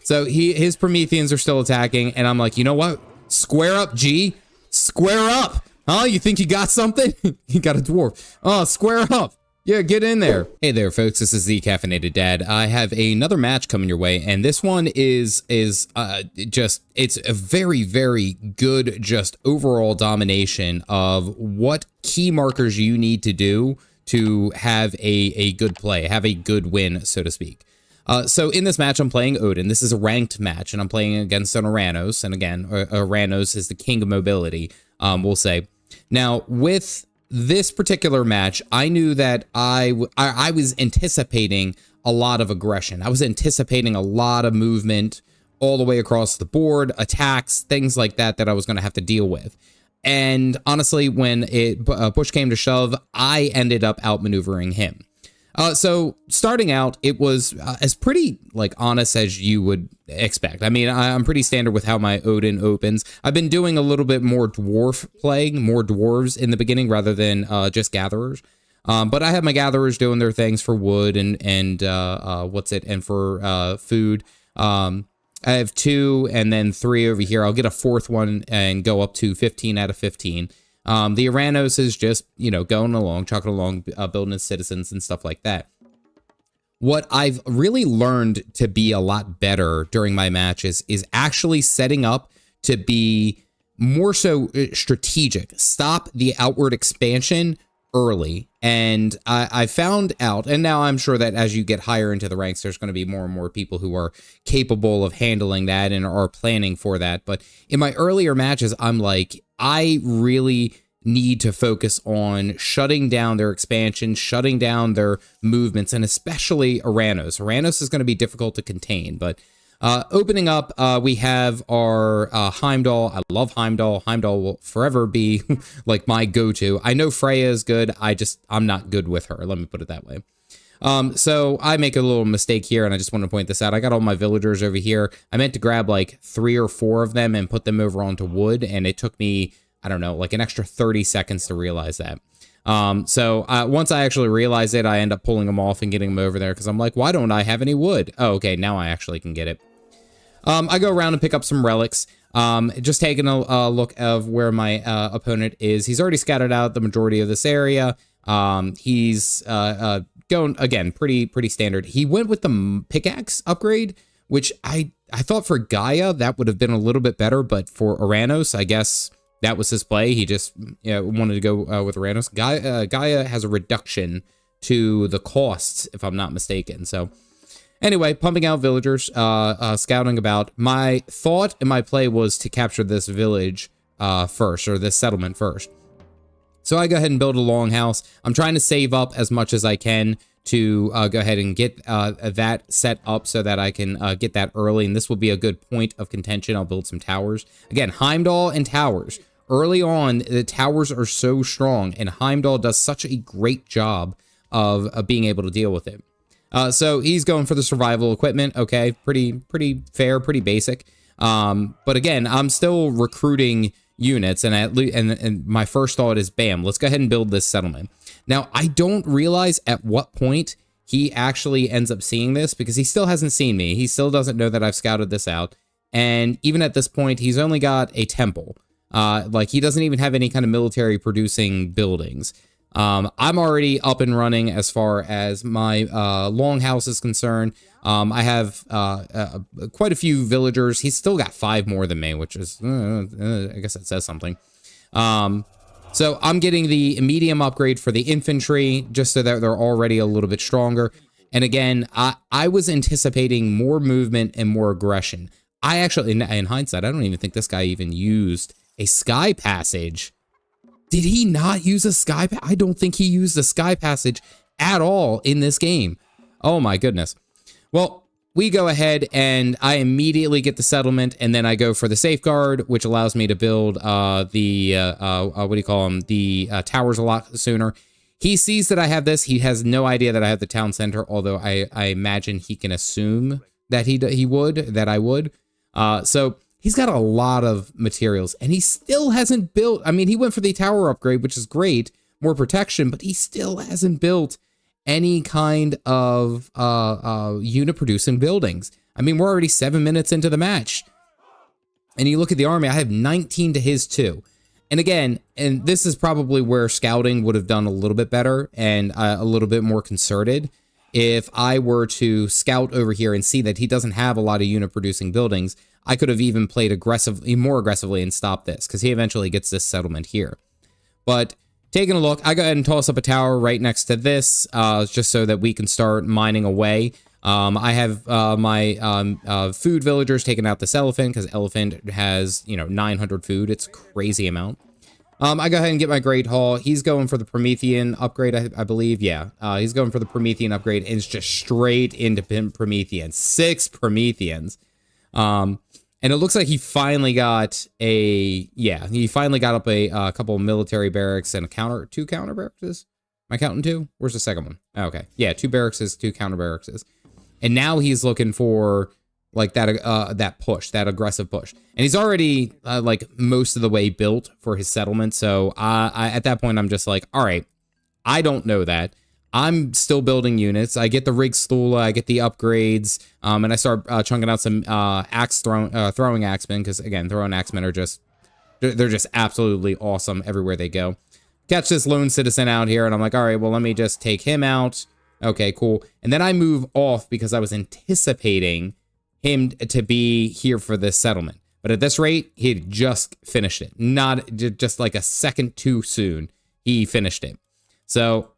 So his Prometheans are still attacking, and I'm like, you know what? Square up, G. Square up. Huh? You think you got something? You got a dwarf. Oh, square up. Yeah, get in there. Hey there, folks. This is the Caffeinated Dad. I have another match coming your way, and this one is just, it's a very, very good just overall domination of what key markers you need to do to have a good play, have a good win, so to speak. So in this match, I'm playing Odin. This is a ranked match, and I'm playing against an Oranos. And again, Oranos is the king of mobility, we'll say. Now, with this particular match, I knew that I was anticipating a lot of aggression. I was anticipating a lot of movement all the way across the board, attacks, things like that I was going to have to deal with. And honestly, when push came to shove, I ended up outmaneuvering him. So starting out, it was as pretty like honest as you would expect. I mean, I'm pretty standard with how my Odin opens. I've been doing a little bit more dwarf playing, more dwarves in the beginning rather than just gatherers. But I have my gatherers doing their things for wood and for food. I have 2 and then 3 over here. I'll get a 4th one and go up to 15 out of 15. The Oranos is just, you know, going along, chucking along, building his citizens and stuff like that. What I've really learned to be a lot better during my matches is actually setting up to be more so strategic. Stop the outward expansion early. And I found out, and now I'm sure that as you get higher into the ranks, there's going to be more and more people who are capable of handling that and are planning for that. But in my earlier matches, I'm like, I really need to focus on shutting down their expansion, shutting down their movements, and especially Oranos. Oranos is going to be difficult to contain, but opening up, we have our Heimdall. I love Heimdall. Heimdall will forever be like my go-to. I know Freya is good. I'm not good with her. Let me put it that way. So I make a little mistake here, and I just want to point this out. I got all my villagers over here. I meant to grab like 3 or 4 of them and put them over onto wood, and it took me, I don't know, like an extra 30 seconds to realize that. So once I actually realize it, I end up pulling them off and getting them over there because I'm like, why don't I have any wood? Oh, okay, now I actually can get it. I go around and pick up some relics. Just taking a look of where my opponent is. He's already scattered out the majority of this area. He's going, again, pretty standard. He went with the pickaxe upgrade, which I thought for Gaia that would have been a little bit better, but for Oranos, I guess that was his play. He just wanted to go with Oranos. Gaia has a reduction to the costs, if I'm not mistaken. So anyway, pumping out villagers, scouting about. My thought and my play was to capture this village first, or this settlement first. So I go ahead and build a longhouse. I'm trying to save up as much as I can to go ahead and get that set up so that I can get that early. And this will be a good point of contention. I'll build some towers. Again, Heimdall and towers. Early on, the towers are so strong, and Heimdall does such a great job of being able to deal with it. So he's going for the survival equipment. Okay, pretty fair, pretty basic. But again, I'm still recruiting units, and my first thought is, bam, let's go ahead and build this settlement. Now, I don't realize at what point he actually ends up seeing this, because he still hasn't seen me. He still doesn't know that I've scouted this out. And even at this point, he's only got a temple. Like, he doesn't even have any kind of military producing buildings. I'm already up and running as far as my longhouse is concerned. I have quite a few villagers. He's still got 5 more than me, which is, I guess that says something. So I'm getting the medium upgrade for the infantry, just so that they're already a little bit stronger. And again, I was anticipating more movement and more aggression. I actually, in hindsight, I don't even think this guy even used a sky passage. Did he not use a sky? I don't think he used a sky passage at all in this game. Oh my goodness. Well, we go ahead and I immediately get the settlement, and then I go for the safeguard, which allows me to build what do you call them? The towers a lot sooner. He sees that I have this. He has no idea that I have the town center, although I imagine he can assume that I would. So he's got a lot of materials, and he still hasn't built. I mean, he went for the tower upgrade, which is great, more protection, but he still hasn't built any kind of unit producing buildings. I mean, we're already 7 minutes into the match. And you look at the army, I have 19 to his 2. And again, and this is probably where scouting would have done a little bit better and a little bit more concerted. If I were to scout over here and see that he doesn't have a lot of unit producing buildings, I could have even played more aggressively and stopped this, because he eventually gets this settlement here. But taking a look, I go ahead and toss up a tower right next to this, just so that we can start mining away. I have my food villagers taking out this elephant, because elephant has, 900 food. It's a crazy amount. I go ahead and get my Great Hall. He's going for the Promethean upgrade, I believe. Yeah, he's going for the Promethean upgrade, and it's just straight into Promethean. 6 Prometheans. And it looks like he finally got he finally got up a couple of military barracks and 2 counter barracks. Am I counting 2? Where's the second one? Oh, okay. Yeah, 2 barracks, 2 counter barracks. And now he's looking for like that push, that aggressive push. And he's already like most of the way built for his settlement. So I at that point, I'm just like, all right, I don't know that. I'm still building units. I get the Rig Stula, I get the upgrades, and I start chunking out some throwing axemen, because again, throwing axemen are they're just absolutely awesome everywhere they go. Catch this lone citizen out here, and I'm like, all right, well, let me just take him out. Okay, cool. And then I move off because I was anticipating him to be here for this settlement. But at this rate, he had just finished it. Not just like a second too soon, he finished it. So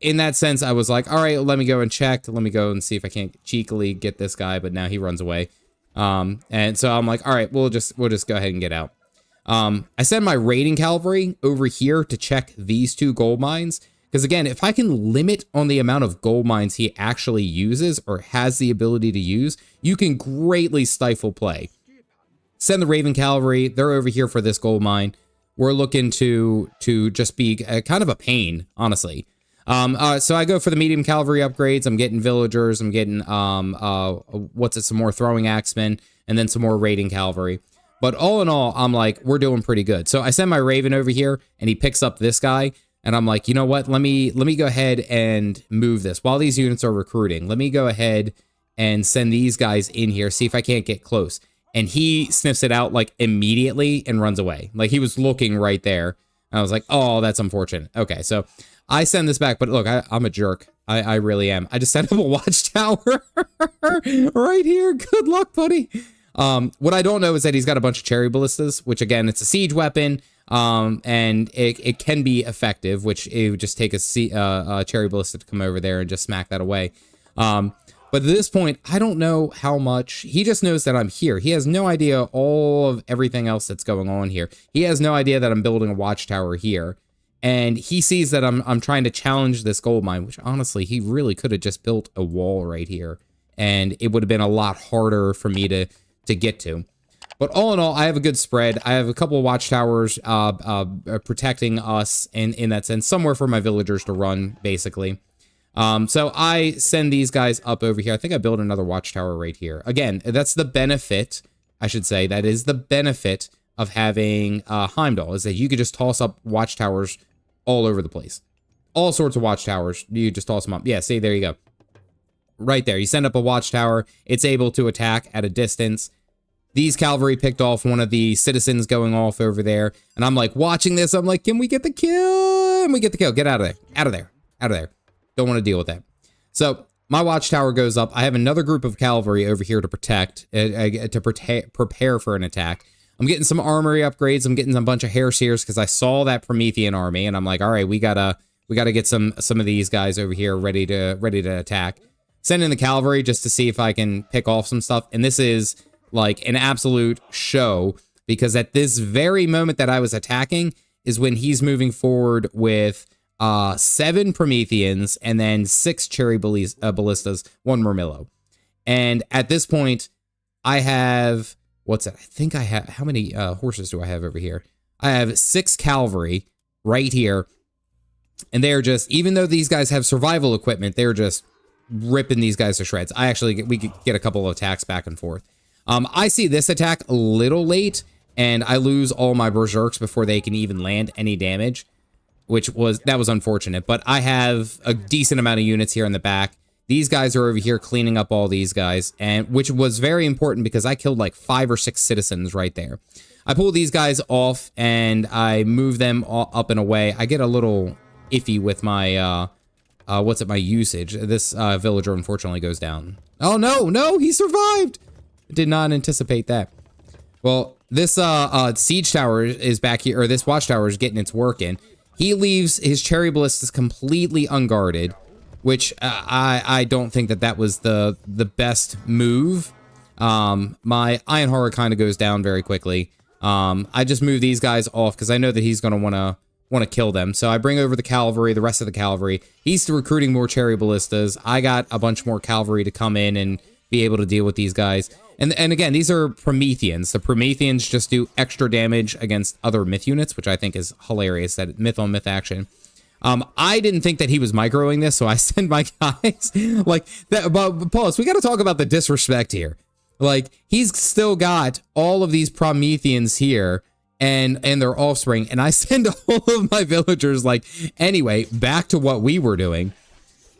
in that sense, I was like, all right, let me go and check. Let me go and see if I can't cheekily get this guy. But now he runs away. And so I'm like, all right, we'll just go ahead and get out. I send my raiding cavalry over here to check these 2 gold mines. Because again, if I can limit on the amount of gold mines he actually uses or has the ability to use, you can greatly stifle play. Send the Raven Cavalry. They're over here for this gold mine. We're looking to just be kind of a pain, honestly. So I go for the medium cavalry upgrades. I'm getting villagers. I'm getting some more throwing axemen, and then some more raiding cavalry. But all in all, I'm like, we're doing pretty good. So I send my Raven over here, and he picks up this guy. And I'm like, you know what? Let me go ahead and move this while these units are recruiting. Let me go ahead and send these guys in here, see if I can't get close. And he sniffs it out like immediately and runs away. Like he was looking right there. I was like, oh, that's unfortunate. Okay, so I send this back, but look, I'm a jerk. I really am. I just set up a watchtower right here. Good luck, buddy. What I don't know is that he's got a bunch of cherry ballistas, which again, it's a siege weapon. And it can be effective, which it would just take a cherry ballista to come over there and just smack that away. But at this point, I don't know how much. He just knows that I'm here. He has no idea all of everything else that's going on here. He has no idea that I'm building a watchtower here. And he sees that I'm trying to challenge this gold mine, which honestly, he really could have just built a wall right here. And it would have been a lot harder for me to get to. But all in all, I have a good spread. I have a couple of watchtowers protecting us in that sense, somewhere for my villagers to run, basically. So I send these guys up over here. I think I built another watchtower right here. Again, that's the benefit, I should say. That is the benefit of having Heimdall, is that you could just toss up watchtowers all over the place. All sorts of watchtowers. You just toss them up. Yeah, see, there you go. Right there. You send up a watchtower. It's able to attack at a distance. These cavalry picked off one of the citizens going off over there. And I'm like watching this. I'm like, can we get the kill? And we get the kill. Get out of there. Out of there. Out of there. Don't want to deal with that. So my watchtower goes up. I have another group of cavalry over here to protect, prepare for an attack. I'm getting some armory upgrades. I'm getting a bunch of hair seers because I saw that Promethean army. And I'm like, all right, we gotta get some of these guys over here ready to attack. Send in the cavalry just to see if I can pick off some stuff. And this is like an absolute show, because at this very moment that I was attacking is when he's moving forward with 7 Prometheans and then 6 cherry ballistas, 1 Murmillo. And at this point, I have, what's it? I think I have, how many horses do I have over here? I have 6 cavalry right here. And they're just, even though these guys have survival equipment, they're just ripping these guys to shreds. We could get a couple of attacks back and forth. I see this attack a little late, and I lose all my berserks before they can even land any damage, that was unfortunate. But I have a decent amount of units here in the back. These guys are over here cleaning up all these guys, and which was very important because I killed like 5 or 6 citizens right there. I pull these guys off and I move them all up and away. I get a little iffy with my, my usage. This villager unfortunately goes down. Oh no, he survived. Did not anticipate that. Well, this siege tower is back here, or this watchtower is getting its work in. He leaves his cherry ballistas completely unguarded, which I don't think that was the best move. My Iron Horror kind of goes down very quickly. I just move these guys off because I know that he's gonna wanna kill them. So I bring over the cavalry, the rest of the cavalry. He's recruiting more cherry ballistas. I got a bunch more cavalry to come in and be able to deal with these guys. And again, these are Prometheans. The Prometheans just do extra damage against other myth units, which I think is hilarious, that myth on myth action. I didn't think that he was microing this, so I send my guys like that. But Paulus, we got to talk about the disrespect here. Like, he's still got all of these Prometheans here and their offspring, and I send all of my villagers, like, anyway, back to what we were doing.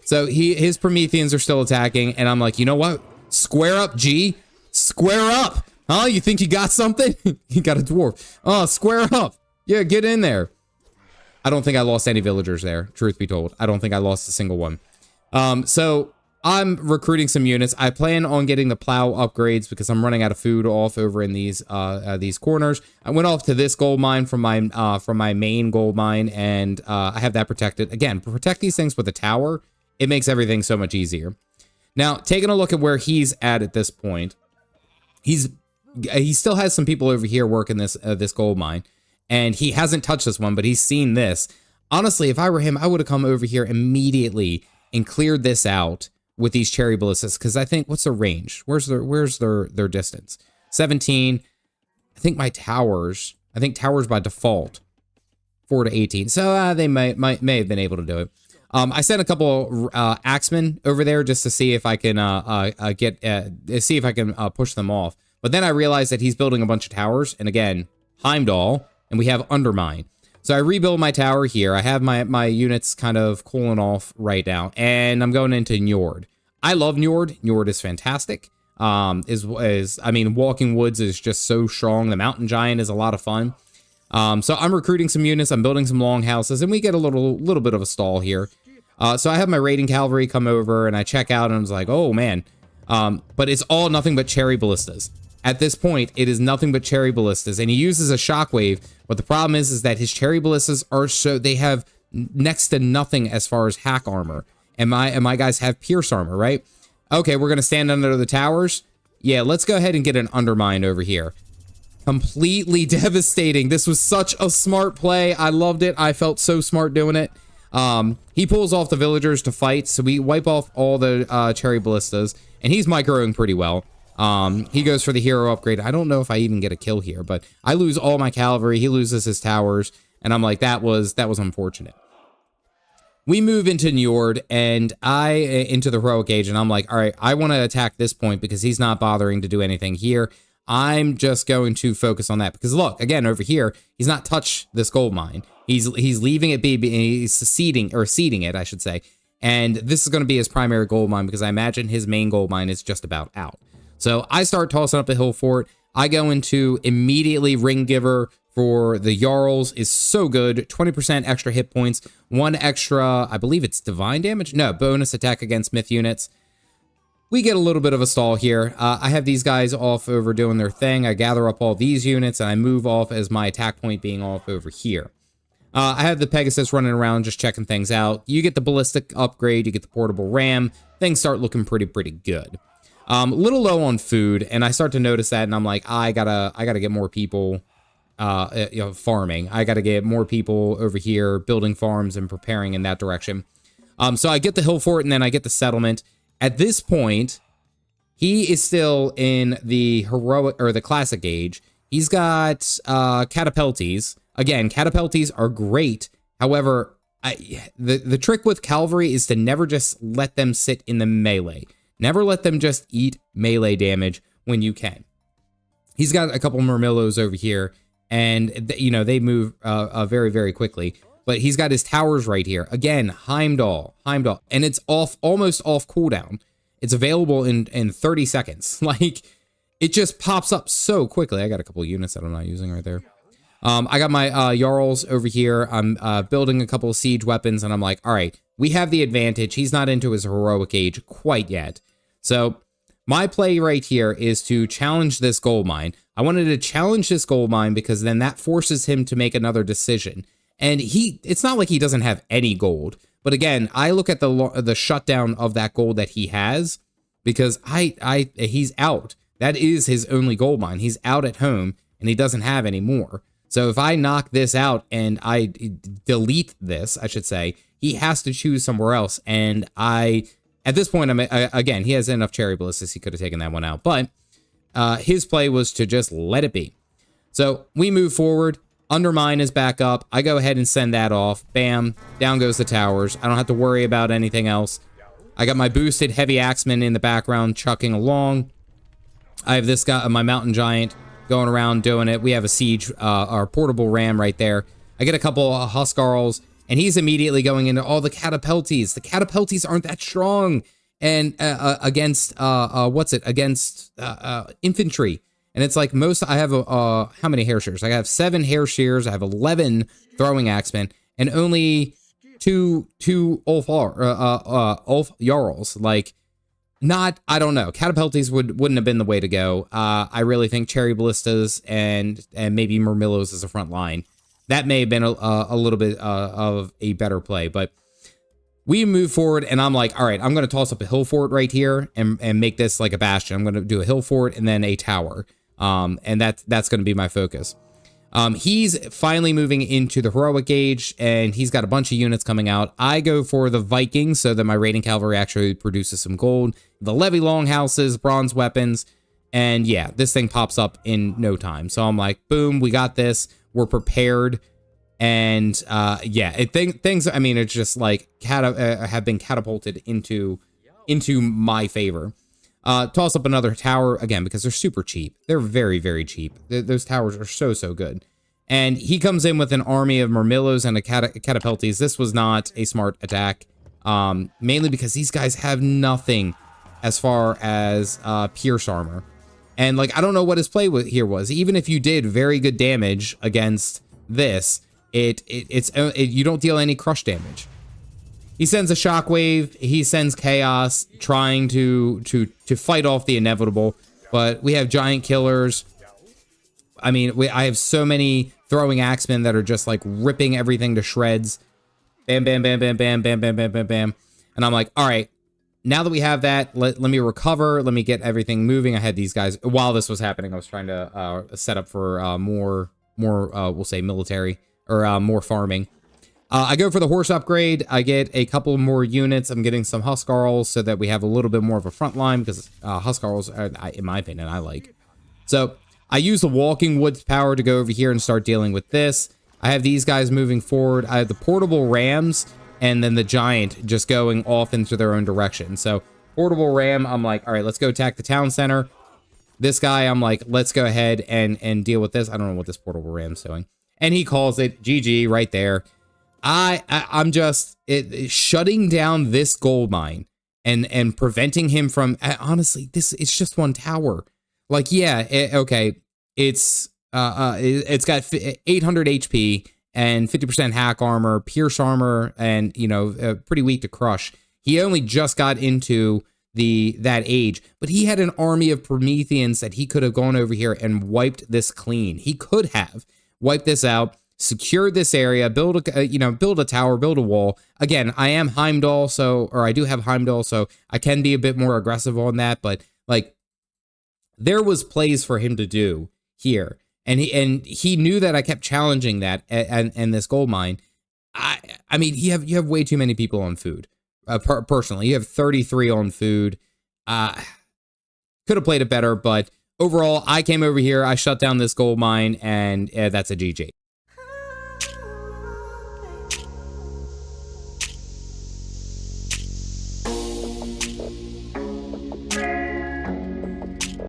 So his Prometheans are still attacking, and I'm like, you know what? Square up, G. Square up. Huh? You think you got something? You got a dwarf. Oh, square up. Yeah, get in there. I don't think I lost any villagers there, truth be told. I don't think I lost a single one. So I'm recruiting some units. I plan on getting the plow upgrades because I'm running out of food off over in these corners. I went off to this gold mine from my main gold mine, and I have that protected. Again, protect these things with a tower. It makes everything so much easier. Now, taking a look at where he's at this point, he still has some people over here working this gold mine, and he hasn't touched this one, but he's seen this. Honestly, if I were him, I would have come over here immediately and cleared this out with these cherry ballistas, because I think, what's the range? Where's their distance? 17. I think towers by default 4 to 18. So they may have been able to do it. I sent a couple axemen over there just to see if I can push them off. But then I realized that he's building a bunch of towers, and again, Heimdall, and we have undermine. So I rebuild my tower here. I have my units kind of cooling off right now, and I'm going into Njord. I love Njord. Njord is fantastic. I mean, Walking Woods is just so strong. The Mountain Giant is a lot of fun. So I'm recruiting some units. I'm building some longhouses, and we get a little bit of a stall here. So I have my raiding cavalry come over, and I check out, and I was like, oh man. But it's all nothing but cherry ballistas. At this point, it is nothing but cherry ballistas, and he uses a shockwave. But the problem is that his cherry ballistas they have next to nothing as far as hack armor, and my guys have pierce armor, right? Okay, we're gonna stand under the towers. Yeah, let's go ahead and get an undermine over here. Completely devastating. This was such a smart play. I loved it. I felt so smart doing it. He pulls off the villagers to fight, so we wipe off all the cherry ballistas, and he's microing pretty well. He goes for the hero upgrade. I don't know if I even get a kill here, but I lose all my cavalry. He loses his towers, and I'm like, that was unfortunate. We move into Njord, and into the heroic age, and I'm like, all right, I want to attack this point because he's not bothering to do anything here. I'm just going to focus on that because look, again, over here, he's not touched this gold mine. He's leaving it be, he's seeding it, I should say. And this is going to be his primary gold mine because I imagine his main gold mine is just about out. So I start tossing up the hill fort. I go into immediately Ring Giver for the Jarls is so good. 20% extra hit points, 1 extra, I believe it's divine damage. No, bonus attack against myth units. We get a little bit of a stall here. I have these guys off over doing their thing. I gather up all these units and I move off as my attack point being off over here. I have the Pegasus running around just checking things out. You get the ballistic upgrade, you get the portable ram. Things start looking pretty good. Little low on food, and I start to notice that, and I'm like, I gotta get more people, farming. I gotta get more people over here building farms and preparing in that direction. So I get the hill fort, and then I get the settlement. At this point, he is still in the heroic or the classic age. He's got catapultes. Again, catapultes are great. However, the trick with cavalry is to never just let them sit in the melee. Never let them just eat melee damage when you can. He's got a couple Murmillos over here, and they move very quickly. but he's got his towers right here. Again, Heimdall, and it's almost off cooldown. It's available in 30 seconds. Like, it just pops up so quickly. I got a couple units that I'm not using right there. I got my Jarls over here. I'm building a couple of siege weapons, and I'm like, all right, we have the advantage. He's not into his heroic age quite yet. So my play right here is to challenge this gold mine. I wanted to challenge this gold mine because then that forces him to make another decision. And it's not like he doesn't have any gold. But again, I look at the shutdown of that gold that he has because he's out. That is his only gold mine. He's out at home and he doesn't have any more. So if I knock this out and I delete this, I should say, he has to choose somewhere else. And at this point, again, he has enough cherry ballistas. He could have taken that one out. But his play was to just let it be. So we move forward. Undermine is back up. I go ahead and send that off. Bam. Down goes the towers. I don't have to worry about anything else. I got my boosted heavy axeman in the background chucking along. I have this guy, my mountain giant, going around doing it. We have a siege, our portable ram right there. I get a couple of Huskarls, and he's immediately going into all the catapulties. The catapulties aren't that strong, and against against infantry. And it's like I have how many hair shears? I have 7 hair shears. I have 11 throwing axemen, and only two Ulf Jarls. Like, I don't know. Catapulties wouldn't have been the way to go. I really think cherry ballistas and maybe murmillos as a front line. That may have been a little bit of a better play, but we move forward, and I'm like, all right, I'm going to toss up a hill fort right here and make this like a bastion. I'm going to do a hill fort and then a tower, and that's going to be my focus. He's finally moving into the heroic age, and he's got a bunch of units coming out. I go for the Vikings so that my raiding cavalry actually produces some gold. The levy longhouses, bronze weapons, and yeah, this thing pops up in no time. So I'm like, boom, we got this. We're prepared. And yeah, things, I mean, it's just like have been catapulted into my favor. Toss up another tower again because they're super cheap. They're very, very cheap. Those towers are so good. And he comes in with an army of murmillos and a catapulties. This was not a smart attack, mainly because these guys have nothing as far as pierce armor. And like, I don't know what his play here was. Even if you did very good damage against this, you don't deal any crush damage. He sends a shockwave. He sends chaos, trying to fight off the inevitable. But we have giant killers. I mean, I have so many throwing axemen that are just like ripping everything to shreds. Bam, bam, bam, bam, bam, bam, bam, bam, bam, bam. And I'm like, all right, now that we have that, let me recover. Let me get everything moving. I had these guys while this was happening. I was trying to set up for more we'll say military or more farming. I go for the horse upgrade. I get a couple more units. I'm getting some Huskarls so that we have a little bit more of a front line because Huskarls, in my opinion, I like. So I use the Walking Woods power to go over here and start dealing with this. I have these guys moving forward. I have the portable rams and then the giant just going off into their own direction. So portable ram, I'm like, all right, let's go attack the town center. This guy, I'm like, let's go ahead and deal with this. I don't know what this portable ram's doing. And he calls it GG right there. I'm just shutting down this gold mine and preventing him from, honestly, it's just one tower. Like, yeah, okay, it's got 800 HP and 50% hack armor, pierce armor, and pretty weak to crush. He only just got into that age, but he had an army of Prometheans that he could have gone over here and wiped this clean. He could have wiped this out, secured this area, build a tower, build a wall. Again, I am Heimdall, I do have Heimdall, so I can be a bit more aggressive on that, but like, there was plays for him to do here, and he knew that I kept challenging that and this gold mine. I mean, you have way too many people on food. Personally, you have 33 on food. Could have played it better, but overall, I came over here, I shut down this gold mine, and that's a GG.